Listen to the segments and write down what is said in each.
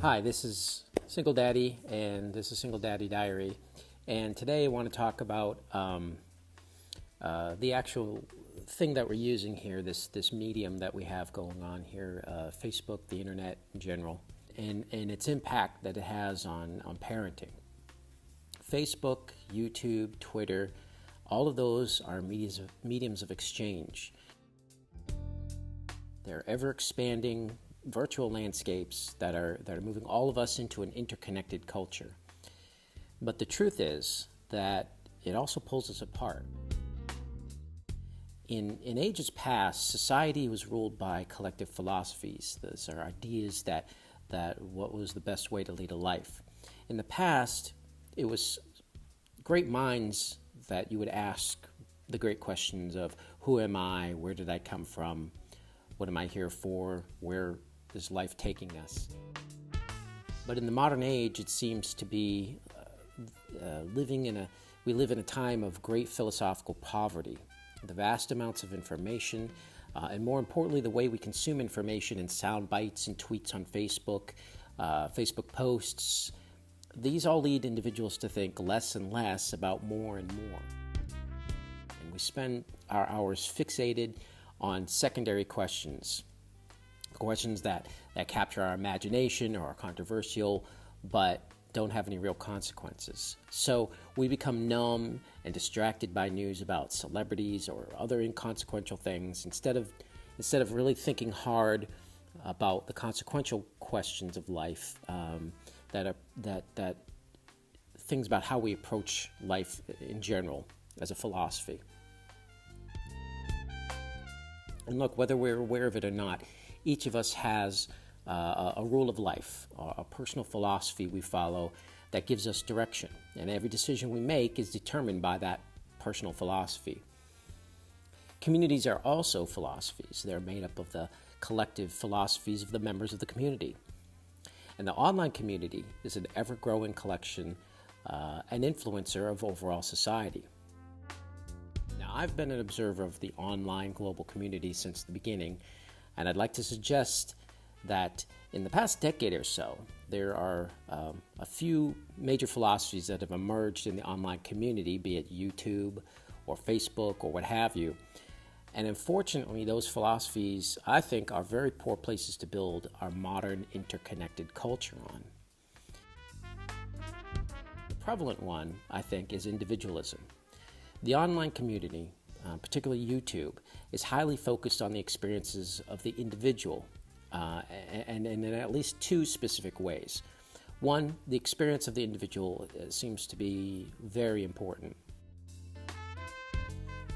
Hi, this is Single Daddy, and this is Single Daddy Diary. And today I want to talk about the actual thing that we're using here, this medium that we have going on here, Facebook, the internet in general, and its impact that it has on parenting. Facebook, YouTube, Twitter, all of those are mediums of exchange. They're ever expanding virtual landscapes that are moving all of us into an interconnected culture. But the truth is that it also pulls us apart. In ages past, society was ruled by collective philosophies. Those are ideas that what was the best way to lead a life. In the past, it was great minds that you would ask the great questions of who am I, where did I come from, what am I here for, where is life taking us? But in the modern age, it seems to be we live in a time of great philosophical poverty. The vast amounts of information, and more importantly, the way we consume information in sound bites and tweets on Facebook, Facebook posts, these all lead individuals to think less and less about more and more. And we spend our hours fixated on secondary questions that capture our imagination or are controversial, but don't have any real consequences. So we become numb and distracted by news about celebrities or other inconsequential things instead of really thinking hard about the consequential questions of life, that things about how we approach life in general as a philosophy. And look, whether we're aware of it or not, each of us has a rule of life, a personal philosophy we follow that gives us direction. And every decision we make is determined by that personal philosophy. Communities are also philosophies. They're made up of the collective philosophies of the members of the community. And the online community is an ever-growing collection, an influencer of overall society. Now, I've been an observer of the online global community since the beginning, and I'd like to suggest that in the past decade or so, there are a few major philosophies that have emerged in the online community, be it YouTube or Facebook or what have you. And unfortunately, those philosophies, I think, are very poor places to build our modern interconnected culture on. The prevalent one, I think, is individualism. The online community, particularly YouTube, is highly focused on the experiences of the individual, and in at least two specific ways. One, the experience of the individual seems to be very important.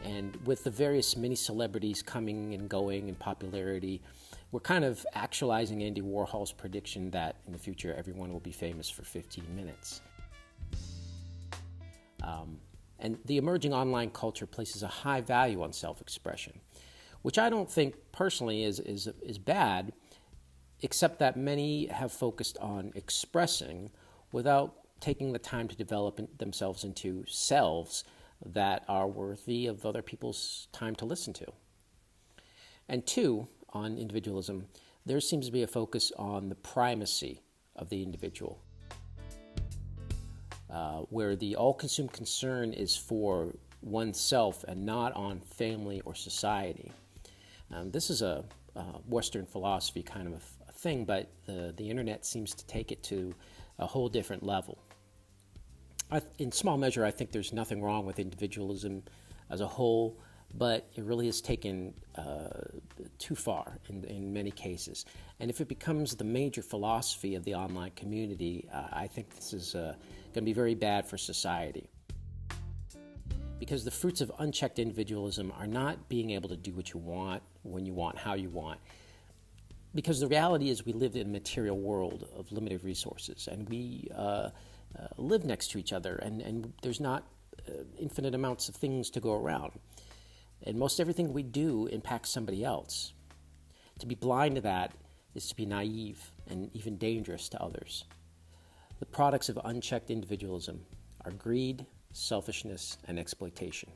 And with the various mini celebrities coming and going in popularity, we're kind of actualizing Andy Warhol's prediction that in the future everyone will be famous for 15 minutes. And the emerging online culture places a high value on self-expression, which I don't think personally is bad, except that many have focused on expressing without taking the time to develop themselves into selves that are worthy of other people's time to listen to. And two, on individualism, there seems to be a focus on the primacy of the individual, where the all-consumed concern is for oneself and not on family or society. This is a Western philosophy kind of a thing, but the internet seems to take it to a whole different level. In small measure, I think there's nothing wrong with individualism as a whole, but it really is taken too far in many cases. And if it becomes the major philosophy of the online community, I think this is going to be very bad for society. Because the fruits of unchecked individualism are not being able to do what you want, when you want, how you want. Because the reality is we live in a material world of limited resources, and we live next to each other, and there's not infinite amounts of things to go around. And most everything we do impacts somebody else. To be blind to that is to be naive and even dangerous to others. The products of unchecked individualism are greed, selfishness, and exploitation.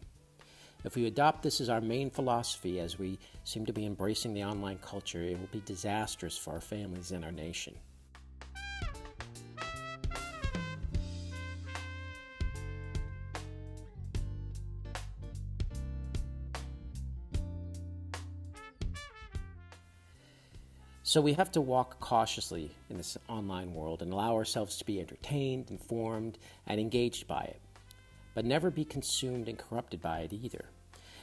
If we adopt this as our main philosophy, as we seem to be embracing the online culture, it will be disastrous for our families and our nation. So we have to walk cautiously in this online world and allow ourselves to be entertained, informed, and engaged by it, but never be consumed and corrupted by it either.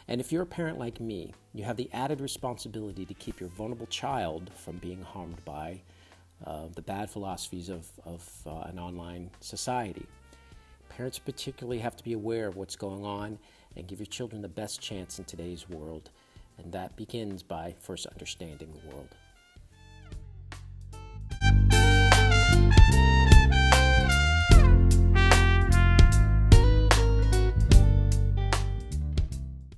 And if you're a parent like me, you have the added responsibility to keep your vulnerable child from being harmed by the bad philosophies of an online society. Parents particularly have to be aware of what's going on and give your children the best chance in today's world. And that begins by first understanding the world.